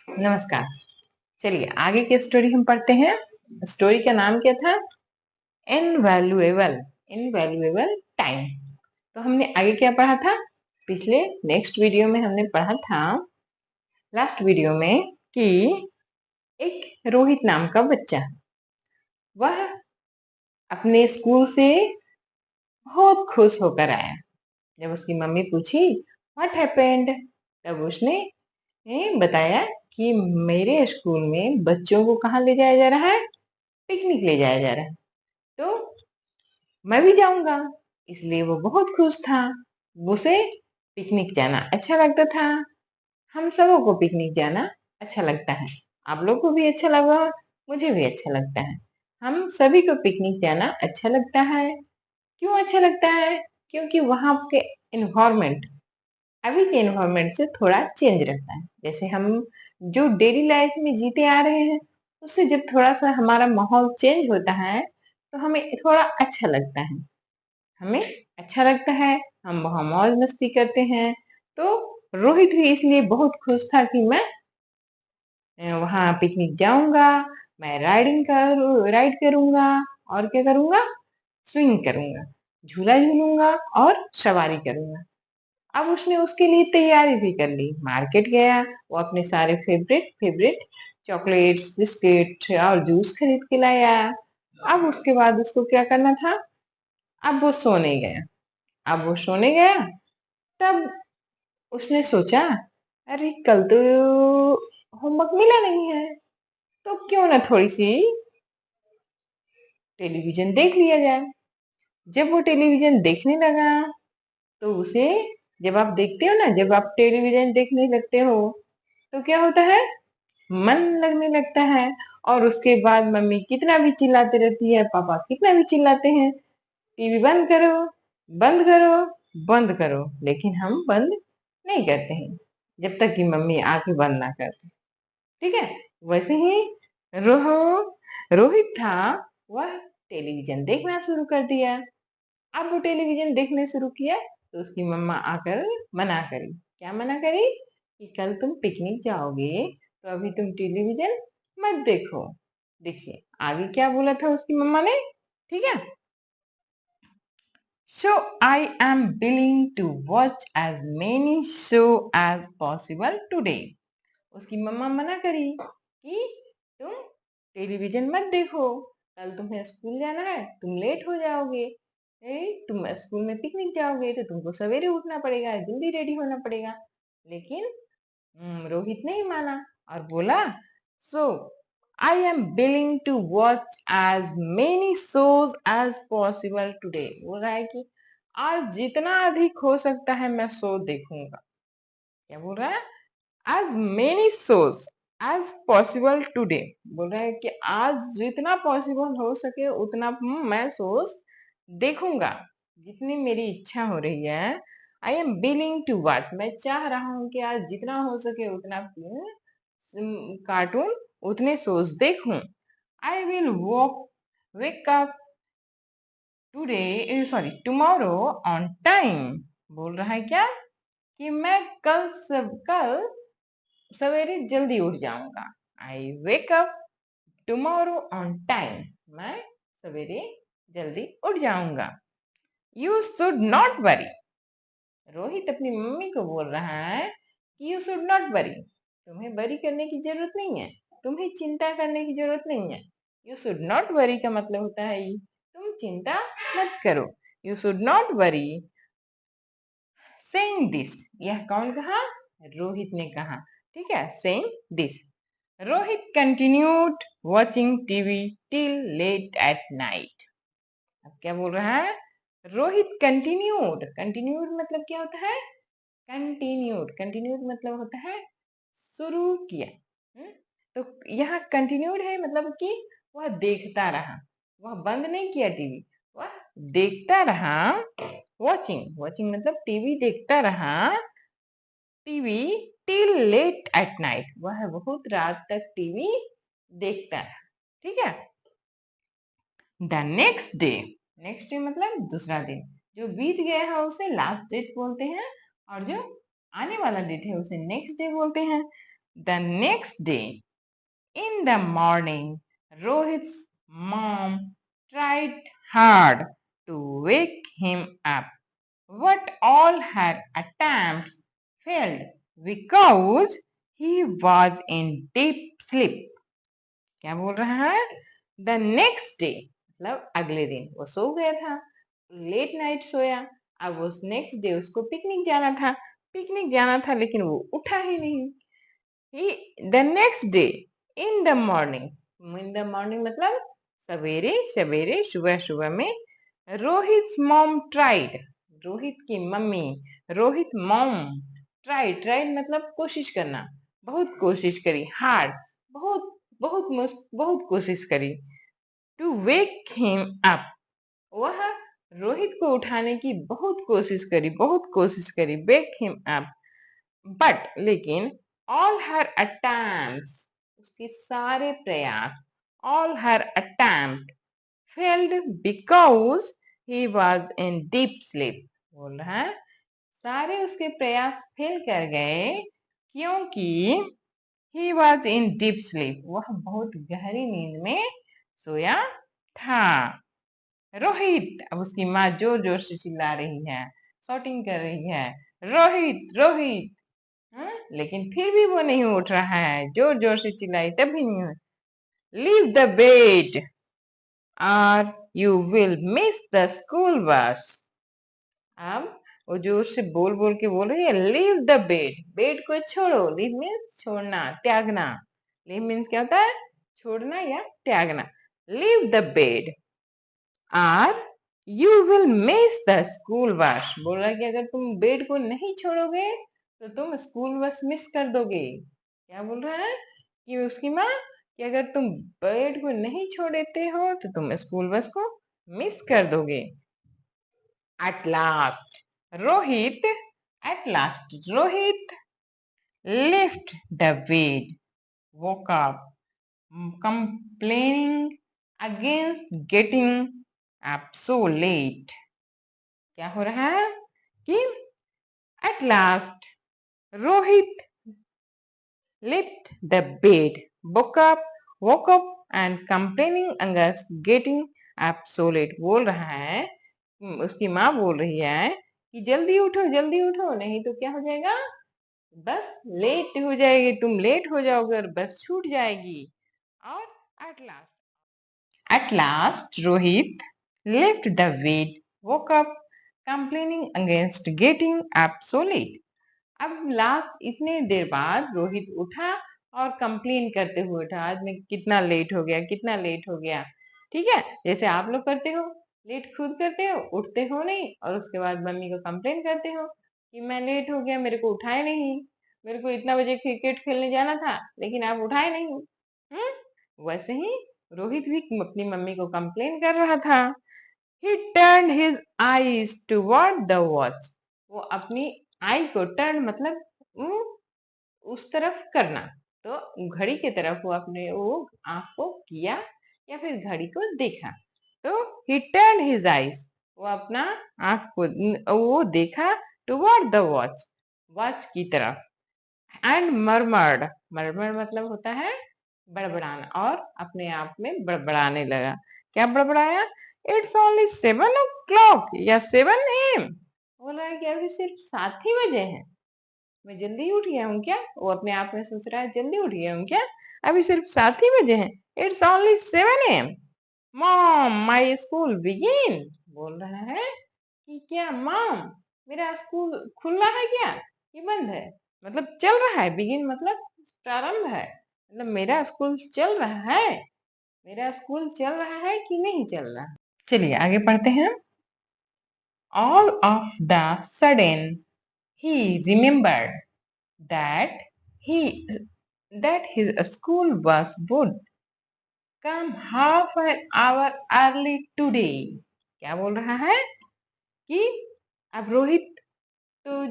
नमस्कार। चलिए आगे की स्टोरी हम पढ़ते हैं। स्टोरी का नाम क्या था? इनवैल्यूएबल। Invaluable time. तो हमने आगे क्या पढ़ा था? पिछले नेक्स्ट वीडियो में हमने पढ़ा था, लास्ट वीडियो में, कि एक रोहित नाम का बच्चा, वह अपने स्कूल से बहुत खुश होकर आया। जब उसकी मम्मी पूछी व्हाट हैपेंड, तब उसने बताया कि मेरे स्कूल में बच्चों को कहाँ ले जाया जा रहा है? पिकनिक ले जाया जा रहा है, तो मैं भी जाऊंगा। इसलिए वो बहुत खुश था। उसे पिकनिक जाना अच्छा लगता था। हम सबों को पिकनिक जाना अच्छा लगता है। आप लोग को भी अच्छा लगा, मुझे भी अच्छा लगता है। हम सभी को पिकनिक जाना अच्छा लगता है। क्यों अच्छा लगता है? क्योंकि वहां के इन्वायरमेंट अभी के इन्वायरमेंट से थोड़ा चेंज रहता है। जैसे हम जो डेली लाइफ में जीते आ रहे हैं, उससे जब थोड़ा सा हमारा माहौल चेंज होता है तो हमें थोड़ा अच्छा लगता है। हमें अच्छा लगता है, हम वहाँ मौज मस्ती करते हैं। तो रोहित भी इसलिए बहुत खुश था कि मैं वहाँ पिकनिक जाऊंगा, मैं राइड करूंगा, और क्या करूंगा? स्विंग करूंगा, झूला झूलूंगा और सवारी करूंगा। अब उसने उसके लिए तैयारी भी कर ली, मार्केट गया, वो अपने सारे फेवरेट फेवरेट चॉकलेट्स, बिस्किट और जूस खरीद के लाया। अब उसके बाद उसको क्या करना था? अब वो सोने गया। अब वो सोने गया, तब उसने सोचा, अरे कल तो होमवर्क मिला नहीं है, तो क्यों ना थोड़ी सी टेलीविजन देख लिया जाए। जब वो टेलीविजन देखने लगा, तो उसे, जब आप देखते हो ना, जब आप टेलीविजन देखने लगते हो तो क्या होता है? मन लगने लगता है। और उसके बाद मम्मी कितना भी चिल्लाती रहती है, पापा कितना भी चिल्लाते हैं, टीवी बंद करो, बंद करो, बंद करो, लेकिन हम बंद नहीं करते हैं जब तक कि मम्मी आंखें बंद ना कर दे। ठीक है? वैसे ही रोहो रोहित था, वह टेलीविजन देखना शुरू कर दिया। अब वो टेलीविजन देखने शुरू किया, तो उसकी मम्मा आकर मना करी। क्या मना करी? कि कल तुम पिकनिक जाओगे तो अभी तुम टेलीविजन मत देखो। देखिए आगे क्या बोला था उसकी मम्मा ने। ठीक है? So I am willing to watch as many show as possible today. उसकी मम्मा मना करी कि तुम टेलीविजन मत देखो, कल तुम्हें स्कूल जाना है, तुम लेट हो जाओगे। तुम स्कूल में पिकनिक जाओगे तो तुमको सवेरे उठना पड़ेगा, जल्दी रेडी होना पड़ेगा। लेकिन रोहित नहीं माना और बोला, so I am willing to watch as many shows as possible today. बोल रहा है कि आज जितना अधिक हो सकता है मैं शो देखूंगा। क्या बोल रहा है? As many shows as possible today. बोल रहा है कि आज जितना पॉसिबल हो सके उतना मैं शोज देखूंगा, जितनी मेरी इच्छा हो रही है। I am willing to watch, मैं चाह रहा हूँ कि आज जितना हो सके उतना कार्टून, उतने शोज देखूं। I will walk wake up today, sorry tomorrow on time. बोल रहा है क्या? कि मैं कल सवेरे जल्दी उठ जाऊंगा। I wake up tomorrow on time, मैं सवेरे जल्दी उठ जाऊंगा। You should not worry. Rohit अपनी मम्मी को बोल रहा है कि यू शुड नॉट वरी, तुम्हें वरी करने की जरूरत नहीं है, तुम्हें चिंता करने की जरूरत नहीं है। यू शुड नॉट वरी का मतलब होता है तुम चिंता मत करो। You should not worry. Saying this, यह कौन कहा? रोहित ने कहा। ठीक है? Saying this, Rohit continued watching TV till late at night. अब क्या बोल रहा है? रोहित कंटिन्यूड, कंटिन्यूड मतलब क्या होता है? कंटिन्यूड, कंटिन्यूड मतलब होता है शुरू किया। तो यहाँ कंटिन्यूड है मतलब कि वह देखता रहा, वह बंद नहीं किया टीवी, वह देखता रहा। वॉचिंग, वॉचिंग मतलब टीवी देखता रहा, TV till late at night, वह बहुत रात तक टीवी देखता रहा। ठीक है? The next day, next day मतलब दूसरा दिन, जो बीत गया है उसे लास्ट डेट बोलते हैं, और जो आने वाला डेट है उसे नेक्स्ट डे बोलते हैं। The next day, in the morning, Rohit's mom tried hard to wake him up, but all her attempts failed because he was in deep sleep. क्या बोल रहा है? द नेक्स्ट डे मतलब अगले दिन वो सो गया था, लेट नाइट सोया। अब उस नेक्स्ट डे उसको पिकनिक जाना था लेकिन वो उठा ही नहीं। The next day in the morning मतलब सवेरे सवेरे सुबह सुबह में रोहित मॉम ट्राइड, रोहित की मम्मी, रोहित मॉम ट्राइड मतलब कोशिश करना, बहुत कोशिश करी, हार्ड बहुत बहुत कोशिश करी, टू वेक हिम अप, वह रोहित को उठाने की बहुत कोशिश करी, वेक हिम अप, बट लेकिन ऑल हर अटेम्प्ट्स, उसके सारे प्रयास, all her attempt failed because he was in deep sleep, बोल रहा है सारे उसके प्रयास फेल कर गए क्योंकि he was in deep sleep, वह बहुत गहरी नींद में सोया था। रोहित, अब उसकी माँ जोर जोर से चिल्ला रही है, शॉटिंग कर रही है, रोहित रोहित, लेकिन फिर भी वो नहीं उठ रहा है, जोर जोर से चिल्लाई तब भी नहीं उठ। लीव द बेड और you will miss the school बस। अब वो जोर से बोल बोल के बोल रही है, लीव द बेड, बेड को छोड़ो, लीव मीन्स छोड़ना, त्यागना, लीव मीन्स क्या होता है, छोड़ना या त्यागना, लीव द बेड और you will miss the school बस, बोल रहा है कि अगर तुम बेड को नहीं छोड़ोगे तो तुम स्कूल बस मिस कर दोगे। क्या बोल रहा है कि उसकी माँ कि अगर तुम बेड को नहीं छोड़ते हो तो तुम स्कूल बस को मिस कर दोगे। At last, Rohit, at last, Rohit left the bed, woke up, complaining against getting up so late. क्या हो रहा है कि at last, Rohit left the bed, woke up and complaining against getting up so late. बोल रहा है, उसकी माँ बोल रही है कि जल्दी उठो नहीं तो क्या हो जाएगा, बस लेट हो जाएगी, तुम लेट हो जाओगे और बस छूट जाएगी। और at last Rohit left the bed, woke up complaining against getting up so late. अब लास्ट इतने देर बाद रोहित उठा और कंप्लेन करते हुए उठा, आज मैं कितना लेट हो गया। ठीक है, जैसे आप लोग करते हो, लेट खुद करते हो, उठते हो नहीं और उसके बाद मम्मी को कंप्लेन करते हो कि मैं लेट हो गया, मेरे को उठाए नहीं, मेरे को इतना बजे क्रिकेट खेलने जाना था लेकिन आप उठाए नहीं। वैसे ही रोहित भी अपनी मम्मी को कंप्लेन कर रहा था। He turned his eyes toward the watch. वो अपनी आई को टर्न मतलब उस तरफ करना, तो घड़ी की तरफ वो अपने वो आंख को किया या फिर घड़ी को देखा, तो he turned his eyes, वो अपना आंख को वो देखा toward the watch, वॉच की तरफ, एंड मरमर्ड मतलब होता है बड़बड़ाना, और अपने आप में बड़बड़ाने लगा। क्या बड़बड़ाया, इट्स ओनली 7 o'clock या 7 AM, बोल रहा है कि अभी सिर्फ 7 ही बजे हैं, मैं जल्दी उठ गया हूँ क्या, वो अपने आप में सोच रहा है जल्दी उठ गया हूँ क्या, अभी सिर्फ 7 ही बजे हैं, it's only 7 AM, mom my school begin, बोल रहा है कि क्या मॉम मेरा स्कूल खुला है क्या, ये बंद है, मतलब चल रहा है, बिगिन मतलब प्रारंभ है, मतलब मेरा स्कूल चल रहा है, कि नहीं चल रहा। चलिए आगे पढ़ते हैं। All of the sudden he remembered that he that his school was would come half an hour early today। क्या बोल रहा है कि अब रोहित तो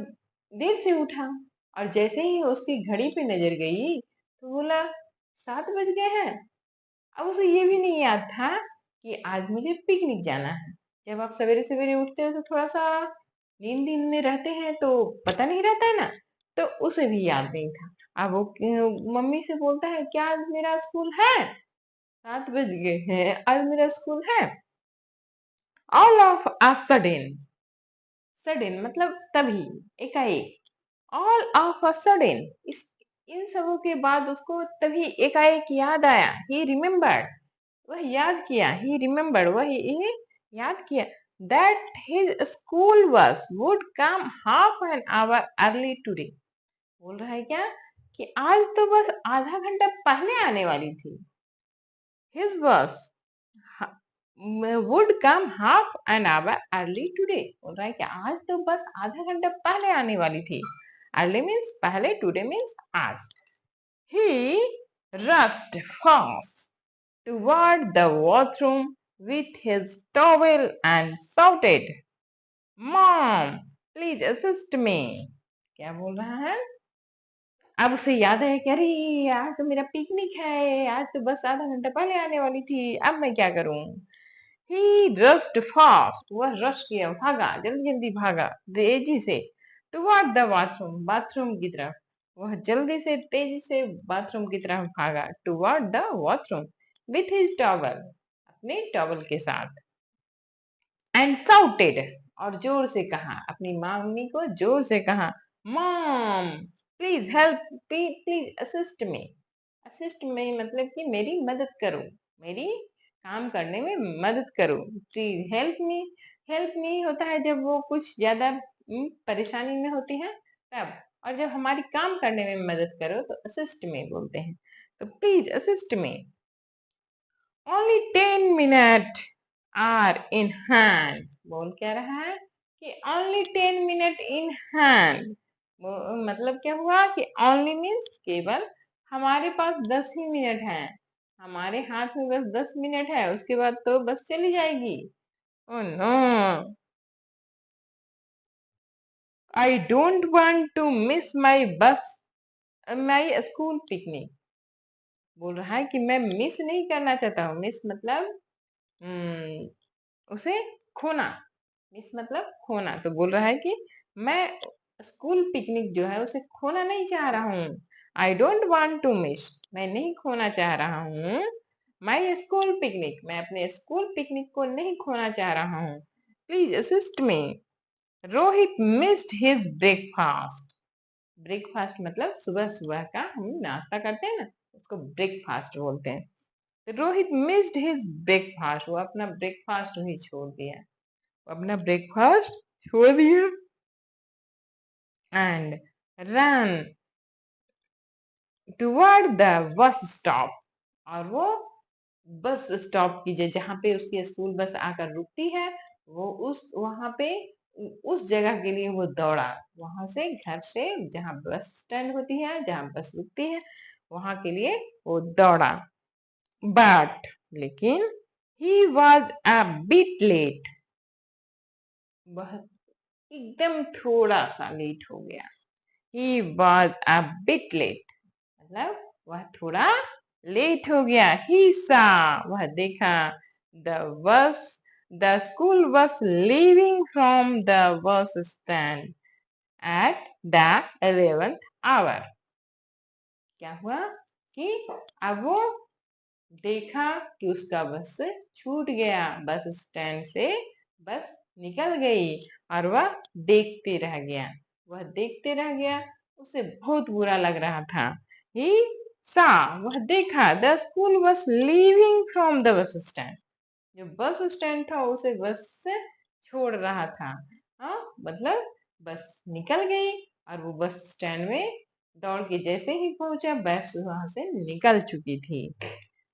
देर से उठा और जैसे ही उसकी घड़ी पे नजर गई तो बोला 7 बज गए हैं। अब उसे ये भी नहीं याद था कि आज मुझे पिकनिक जाना है। जब आप सवेरे सवेरे उठते हो तो थोड़ा सा नींद में रहते हैं तो पता नहीं रहता है ना, तो उसे भी याद नहीं था। अब वो मम्मी से बोलता है क्या आज मेरा स्कूल है? 7 बज गए हैं, आज मेरा स्कूल है। All of a sudden, sudden मतलब तभी, एकाएक। ऑल ऑफ अ सडन, इस इन सबों के बाद उसको तभी एकाएक याद आया। ही रिमेम्बर्ड, वह याद किया। ही रिमेम्बर्ड, वह ये याद किया that his school bus would come half an hour early today. बोल रहा है क्या कि आज तो बस आधा घंटा पहले आने वाली थी। हिज बस would come half an hour early today. बोल रहा है कि आज तो बस आधा घंटा पहले आने वाली थी। अर्ली मीन्स पहले, टुडे मीन्स आज। He rushed fast toward the bathroom with his towel and shouted, "Mom, please assist me." क्या बोल रहा है? अब उसे याद है कि अरे आज तो मेरा पिकनिक है, आज तो बस आधा घंटा पहले आने वाली थी, अब मैं क्या करूं? He rushed fast, वह रश किया, भागा, जल्दी जल्दी भागा, तेजी से, toward the bathroom, बाथरूम की तरफ। वह जल्दी से तेजी से बाथरूम की तरफ भागा, toward the bathroom, with his towel, अपने टॉवल के साथ। And shouted, और जोर से कहा, अपनी मम्मी को जोर से कहा, Mom, please help me, please assist me. assist me मतलब कि मेरी मदद करो, मेरी काम करने में मदद करो। Please help me, help me होता है जब वो कुछ ज्यादा परेशानी में होती है तब, और जब हमारी काम करने में मदद करो तो असिस्ट में बोलते हैं। तो please assist me. Only 10 minute are in hand, बोल क्या रहा है कि ओनली 10 मिनट इन हैंड। मतलब क्या हुआ कि ओनली मीन्स केवल, हमारे पास 10 ही मिनट हैं, हमारे हाथ में बस 10 मिनट है, उसके बाद तो बस चली जाएगी। Oh no, I don't want to miss my bus, my school picnic. बोल रहा है कि मैं मिस नहीं करना चाहता हूँ। मिस मतलब उसे खोना, मिस मतलब खोना। तो बोल रहा है कि मैं स्कूल पिकनिक जो है उसे खोना नहीं चाह रहा हूँ। I don't want to miss, मैं नहीं खोना चाह रहा हूँ। माई स्कूल पिकनिक, मैं अपने स्कूल पिकनिक को नहीं खोना चाह रहा हूँ। Please assist me. Rohit missed his breakfast, breakfast मतलब सुबह सुबह का हम नाश्ता करते हैं ना, उसको ब्रेकफास्ट बोलते हैं। तो रोहित मिस्ड हिज ब्रेकफास्ट, वो अपना ब्रेकफास्ट वही छोड़ दिया, अपना ब्रेकफास्ट छोड़ दिया। And run toward the bus stop, और वो बस स्टॉप की जहाँ पे उसकी स्कूल बस आकर रुकती है, वो उस वहां पे उस जगह के लिए वो दौड़ा। वहां से, घर से जहाँ बस स्टैंड होती है, जहाँ बस रुकती है, वहां के लिए वो दौड़ा। बट लेकिन he was a bit late, वह एकदम थोड़ा सा लेट हो गया। He was a bit late मतलब वह थोड़ा लेट हो गया। ही सा, वह देखा, the bus, the school bus leaving from the bus stand at the 11th hour. क्या हुआ कि अब वो देखा कि उसका बस छूट गया, बस स्टैंड से बस निकल गई, और वह देखते रह गया, वह देखते रह गया। उसे बहुत बुरा लग रहा था। ही सा, वह देखा, the school bus leaving from the bus stand, जो बस स्टैंड था उसे बस से छोड़ रहा था। हाँ मतलब बस निकल गई, और वो बस स्टैंड में दौड़ के जैसे ही पहुंचा, बस वहां से निकल चुकी थी।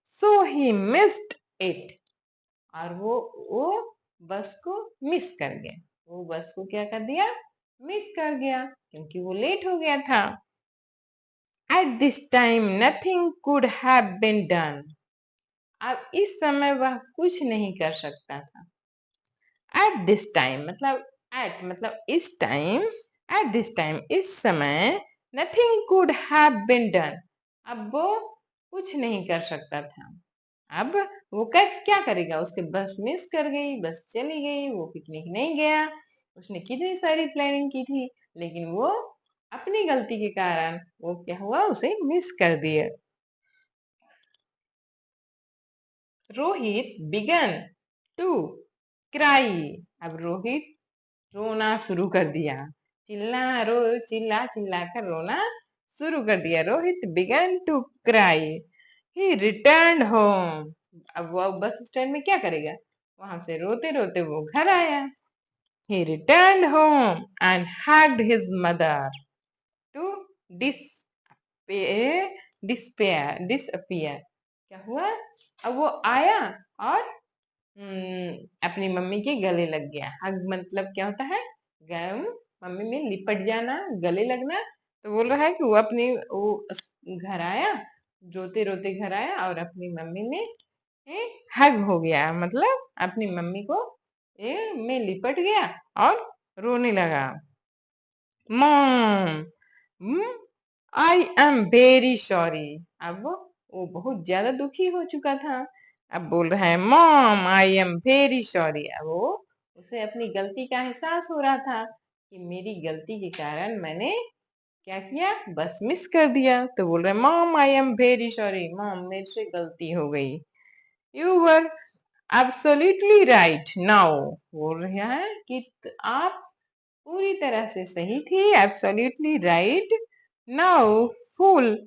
सो ही मिस्ड इट, और वो बस को मिस कर गया, वो बस को क्या कर दिया, मिस कर गया, क्योंकि वो लेट हो गया था। At this time nothing could have been done, अब इस समय वह कुछ नहीं कर सकता था। एट दिस टाइम मतलब, एट मतलब इस टाइम, एट दिस टाइम इस समय, nothing could have been done, अब वो कुछ नहीं कर सकता था। अब वो कैसे क्या करेगा, उसके बस मिस कर गई, बस चली गई, वो पिकनिक नहीं गया। उसने कितनी सारी प्लानिंग की थी, लेकिन वो अपनी गलती के कारण वो क्या हुआ, उसे मिस कर दिया। Rohit began to cry. अब रोहित रोना शुरू कर दिया। चिल्ला चिल्ला कर रोना शुरू कर दिया। Rohit began to cry. He return home. अब वो बस स्टैंड में क्या करेगा, वहां से रोते रोते वो घर आया। He return home and hugged his mother to despair disappear. क्या हुआ, अब वो आया और अपनी मम्मी के गले लग गया। हग मतलब क्या होता है, गम, मम्मी में लिपट जाना, गले लगना। तो बोल रहा है कि वो घर आया, रोते रोते घर आया और अपनी मम्मी में हग हो गया, मतलब अपनी मम्मी को में लिपट गया और रोने लगा। Mom I am very sorry. अब वो बहुत ज्यादा दुखी हो चुका था। अब बोल रहा है mom I am very sorry. अब वो उसे अपनी गलती का एहसास हो रहा था कि मेरी गलती के कारण मैंने क्या किया, बस मिस कर दिया। तो बोल रहे mom I am very sorry, mom मेरे से गलती हो गई। You were absolutely right now. बोल रहा है कि आप पूरी तरह से सही थी, absolutely right. Now full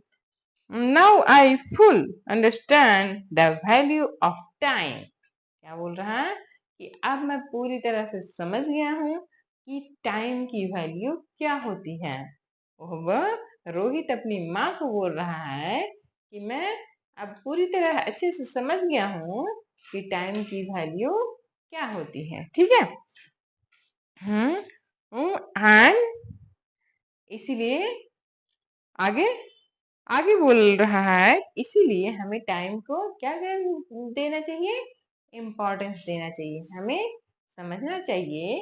now I full understand the value of time. क्या बोल रहा है कि अब मैं पूरी तरह से समझ गया हूँ कि टाइम की वैल्यू क्या होती है। वह रोहित अपनी माँ को बोल रहा है कि मैं अब पूरी तरह अच्छे से समझ गया हूँ कि टाइम की वैल्यू क्या होती है। ठीक है। एंड इसीलिए आगे आगे बोल रहा है, इसीलिए हमें टाइम को क्या देना चाहिए, इम्पोर्टेंस देना चाहिए। हमें समझना चाहिए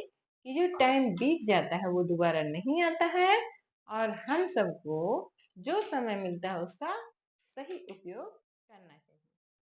कि जो टाइम बीत जाता है वो दोबारा नहीं आता है, और हम सबको जो समय मिलता है उसका सही उपयोग करना चाहिए।